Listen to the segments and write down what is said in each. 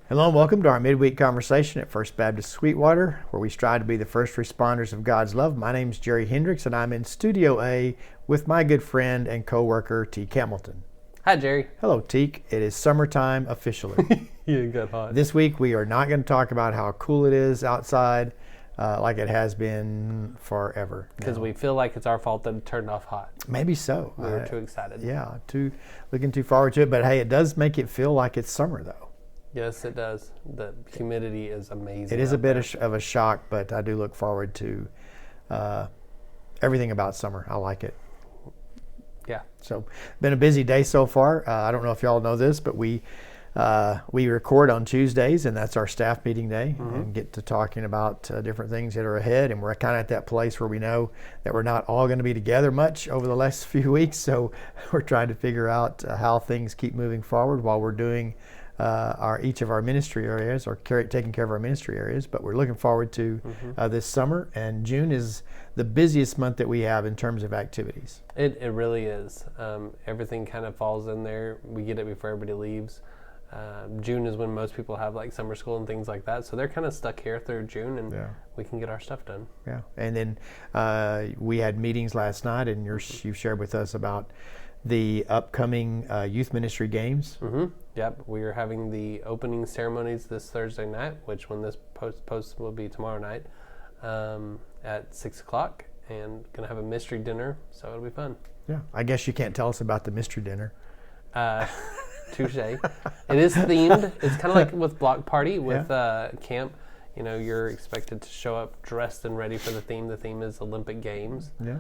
Hello and welcome to our midweek conversation at First Baptist Sweetwater, where we strive to be the first responders of God's love. My name is Jerry Hendricks, and I'm in Studio A with my good friend and co-worker, Teek Hamilton. Hi, Jerry. Hello, Teek. It is summertime officially. You got hot. This week, we are not going to talk about how cool it is outside like it has been forever. Because we feel like it's our fault that it turned off hot. Maybe so. We were too excited. Yeah, looking too forward to it. But hey, it does make it feel like it's summer, though. Yes, it does. The humidity is amazing. It is a bit of a shock, but I do look forward to everything about summer. I like it. Yeah. So, been a busy day so far. I don't know if y'all know this, but we record on Tuesdays, and that's our staff meeting day, and get to talking about different things that are ahead. And we're kind of at that place where we know that we're not all going to be together much over the last few weeks. So, we're trying to figure out how things keep moving forward while we're doing each of our ministry areas, or taking care of our ministry areas. But we're looking forward to this summer, and June is the busiest month that we have in terms of activities. It really is. Everything kind of falls in there. We get it before everybody leaves. June is when most people have like summer school and things like that, so they're kind of stuck here through June, and we can get our stuff done. Yeah, and then we had meetings last night, and you shared with us about the upcoming youth ministry games. Yep, we are having the opening ceremonies this Thursday night, which when this post will be tomorrow night at 6 o'clock, and going to have a mystery dinner, so it'll be fun. Yeah, I guess you can't tell us about the mystery dinner. Touche. It is themed. It's kind of like with Block Party with camp. You know, you're expected to show up dressed and ready for the theme. The theme is Olympic Games. Yeah.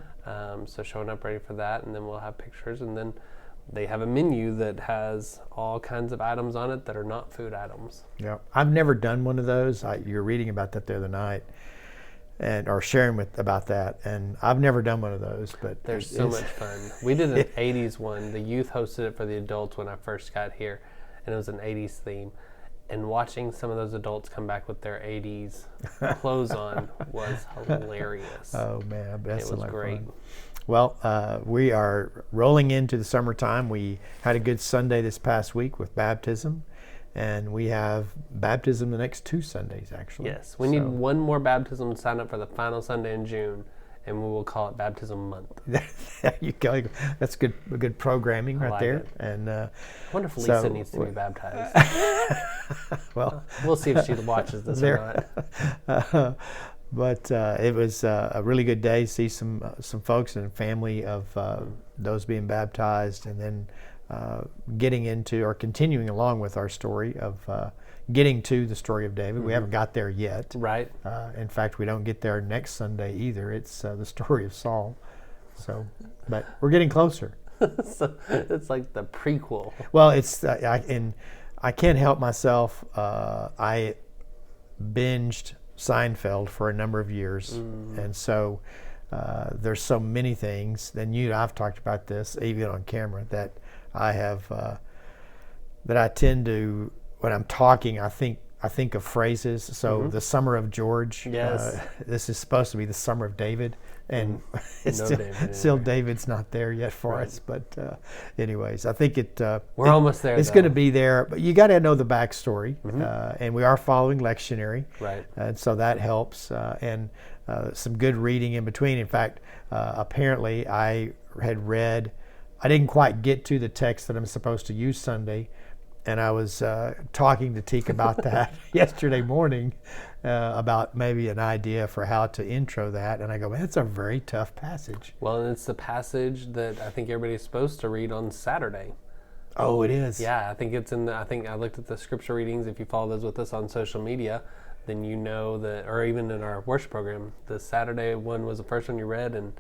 So showing up ready for that, and then we'll have pictures, and then they have a menu that has all kinds of items on it that are not food items. Yeah, I've never done one of those. You were reading about that the other night, or sharing about that, and I've never done one of those. But they're so much fun. We did an 80s one. The youth hosted it for the adults when I first got here, and it was an 80s theme. And watching some of those adults come back with their 80s clothes on was hilarious. Oh, man. That's it was great. Fun. Well, we are rolling into the summertime. We had a good Sunday this past week with baptism, and we have baptism the next 2 Sundays, actually. Yes. We need one more baptism to sign up for the final Sunday in June, and we will call it Baptism Month. There you go. That's good programming right there. It. And I wonder if Lisa needs to be baptized. Well, we'll see if she watches this or not. But it was a really good day. See some folks and family of those being baptized, and then getting into or continuing along with our story of getting to the story of David. We haven't got there yet. Right. In fact, we don't get there next Sunday either. It's the story of Saul. So, but we're getting closer. So it's like the prequel. Well, it's I can't help myself. I binged Seinfeld for a number of years, and so there's so many things. And I've talked about this even on camera, that I have that I tend to, when I'm talking, I think of phrases. So the summer of George. Yes. This is supposed to be the summer of David, and it's still David's not there yet for us. But anyways, I think we're almost there. It's going to be there, but you got to know the backstory, and we are following lectionary, right? And so that helps, and some good reading in between. In fact, apparently I had read. I didn't quite get to the text that I'm supposed to use Sunday, and I was talking to Teek about that yesterday morning, about maybe an idea for how to intro that. And I go, man, that's a very tough passage. Well, and it's the passage that I think everybody's supposed to read on Saturday. Oh, it is? Yeah, I think it's I think I looked at the scripture readings. If you follow those with us on social media, then you know that, or even in our worship program, the Saturday one was the first one you read, and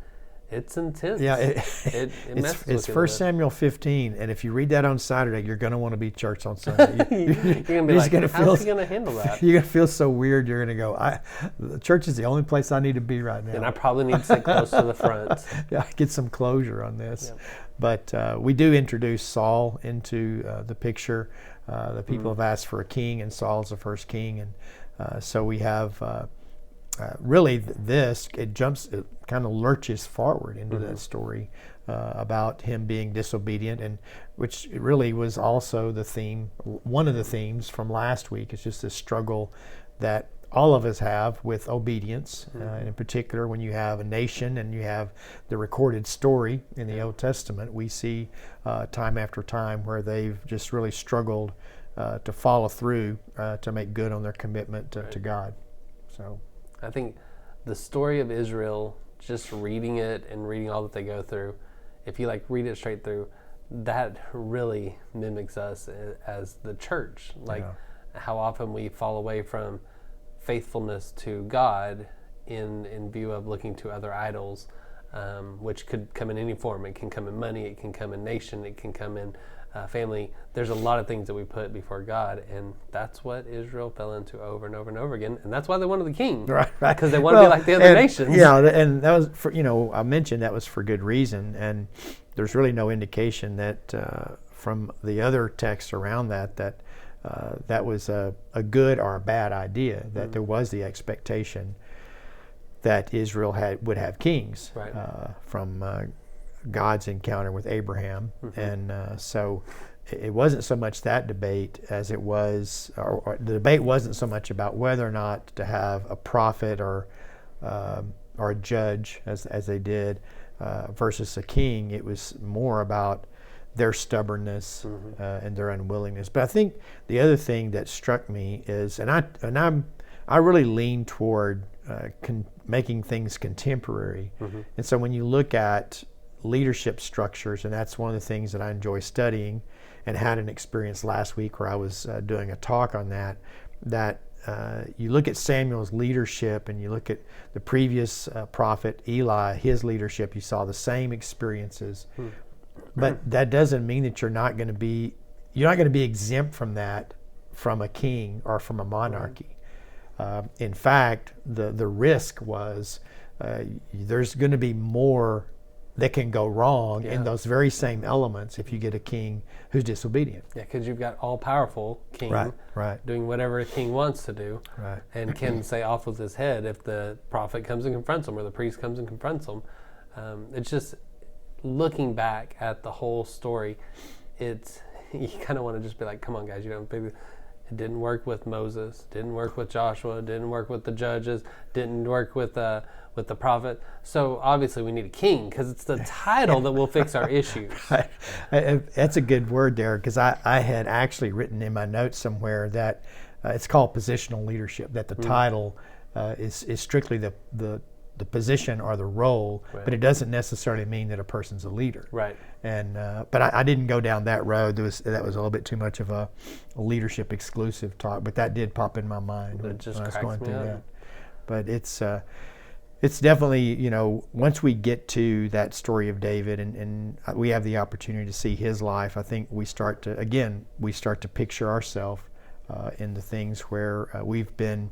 it's intense. Yeah, it's 1 Samuel 15, and if you read that on Saturday, you're going to want to be at church on Sunday. You're going to be like, how's he going to handle that? You're going to feel so weird. You're going to go, the church is the only place I need to be right now. And I probably need to sit close to the front. Yeah, get some closure on this. Yep. But we do introduce Saul into the picture. The people have asked for a king, and Saul's the first king. And so we have really it kind of lurches forward into that story about him being disobedient, and which really was also the theme, one of the themes from last week. It's just this struggle that all of us have with obedience, and in particular when you have a nation and you have the recorded story in the Old Testament, we see time after time where they've just really struggled to follow through to make good on their commitment to God. So I think the story of Israel, just reading it and reading all that they go through, if you read it straight through, that really mimics us as the church. How often we fall away from faithfulness to God in view of looking to other idols, which could come in any form. It can come in money, it can come in nation, it can come in family. There's a lot of things that we put before God, and that's what Israel fell into over and over and over again, and that's why they wanted the king, right? Because they want to be like the other nations. Yeah, and that was for, I mentioned that was for good reason, and there's really no indication that from the other texts around that that was a good or a bad idea, that there was the expectation that Israel would have kings, right. From God's encounter with Abraham. And so it wasn't so much that debate as it was, or the debate wasn't so much about whether or not to have a prophet or a judge as they did versus a king. It was more about their stubbornness and their unwillingness. But I think the other thing that struck me is, and I really lean toward making things contemporary. And so when you look at leadership structures, and that's one of the things that I enjoy studying, and had an experience last week where I was doing a talk on that you look at Samuel's leadership and you look at the previous prophet Eli, his leadership, you saw the same experiences. But that doesn't mean that you're not going to be exempt from that, from a king or from a monarchy. In fact, the risk was there's going to be more that can go wrong in those very same elements if you get a king who's disobedient. Yeah, because you've got all-powerful king right. doing whatever a king wants to do, right. and can say off with his head if the prophet comes and confronts him or the priest comes and confronts him. It's just looking back at the whole story, you kind of want to just be like, come on, guys, it didn't work with Moses, didn't work with Joshua, didn't work with the judges, didn't work with the prophet. So obviously we need a king, because it's the title that will fix our issues. Right. That's a good word there, because I had actually written in my notes somewhere that it's called positional leadership, that the title is strictly the position or the role, but it doesn't necessarily mean that a person's a leader. Right. And but I didn't go down that road. That was a little bit too much of a leadership exclusive talk. But that did pop in my mind when I was going through that. But it's definitely, once we get to that story of David and we have the opportunity to see his life, I think we start to picture ourselves in the things where we've been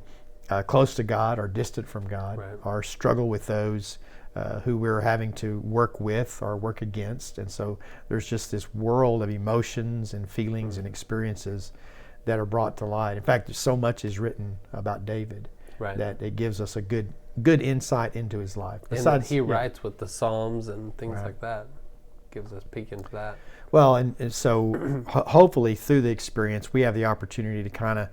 close to God or distant from God, right. or struggle with those who we're having to work with or work against. And so there's just this world of emotions and feelings and experiences that are brought to light. In fact, so much is written about David that it gives us a good insight into his life. Besides, he writes with the Psalms and things like that. Gives us a peek into that. Well, and so hopefully through the experience, we have the opportunity to kind of,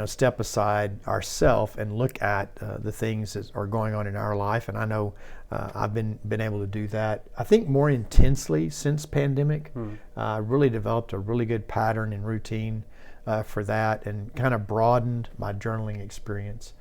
step aside ourselves and look at the things that are going on in our life. And I know I've been able to do that, I think, more intensely since pandemic. Really developed a really good pattern and routine for that, and kind of broadened my journaling experience.